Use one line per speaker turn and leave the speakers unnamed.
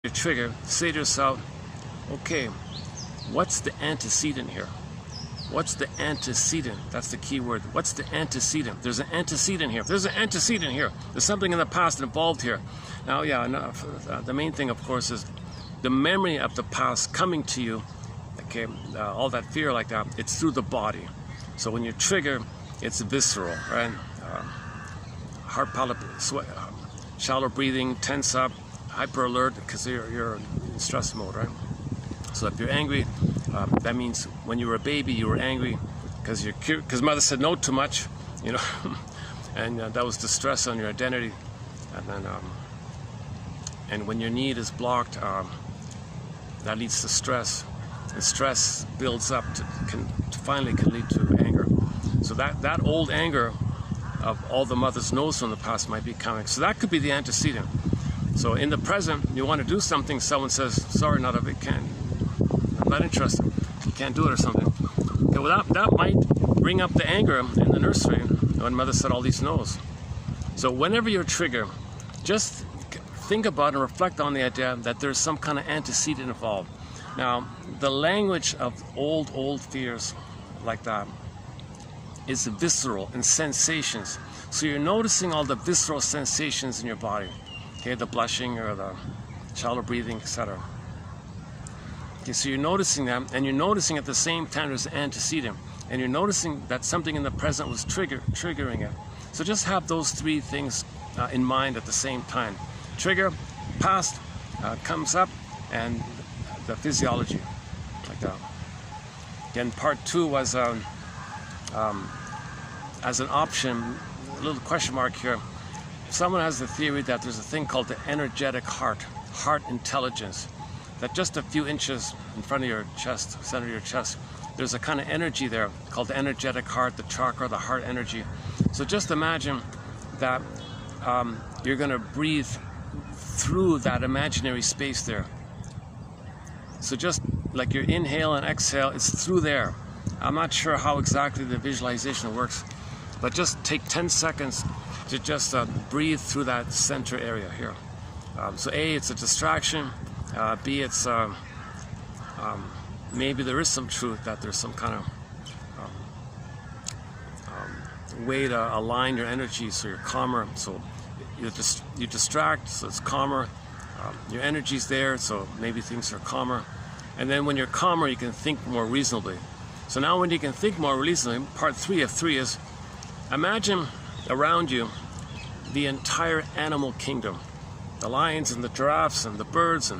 your trigger, say to yourself, okay, what's the antecedent here? What's the antecedent? That's the key word. What's the antecedent? There's an antecedent here. There's an antecedent here. There's something in the past involved here. Now, the main thing, of course, is the memory of the past coming to you. Okay, all that fear like that, it's through the body. So when you trigger, it's visceral, right? Heart palpitation, shallow breathing, tense up, hyper alert, because you're in stress mode, right? So if you're angry, that means when you were a baby, you were angry because mother said no too much, you know, and that was the stress on your identity. And then, and when your need is blocked, that leads to stress, and stress builds up finally can lead to anger. So that old anger of all the mothers knows from the past might be coming. So that could be the antecedent. So in the present, you want to do something, someone says, sorry, not a big can. I'm not interested. You can't do it or something. Okay, well, that might bring up the anger in the nursery when mother said all these no's. So whenever you're triggered, just think about and reflect on the idea that there's some kind of antecedent involved. Now, the language of old fears like that is visceral and sensations. So you're noticing all the visceral sensations in your body. Okay, the blushing or the shallow breathing, etc. Okay, so you're noticing them, and you're noticing at the same time there's an antecedent, and you're noticing that something in the present was triggering it. So just have those three things in mind at the same time. Trigger, past comes up, and the physiology, like that. Again, part 2 was as an option, a little question mark here. Someone has the theory that there's a thing called the energetic heart intelligence, that just a few inches in front of your chest, center of your chest, there's a kind of energy there called the energetic heart, the chakra, the heart energy. So just imagine that you're going to breathe through that imaginary space there. So just like your inhale and exhale, it's through there. I'm not sure how exactly the visualization works, but just take 10 seconds to just breathe through that center area here. So A, it's a distraction. B, it's maybe there is some truth that there's some kind of way to align your energy so you're calmer. So you distract, so it's calmer. Your energy's there, so maybe things are calmer. And then when you're calmer, you can think more reasonably. So now when you can think more reasonably, part 3 of 3 is, imagine around you the entire animal kingdom, the lions and the giraffes and the birds and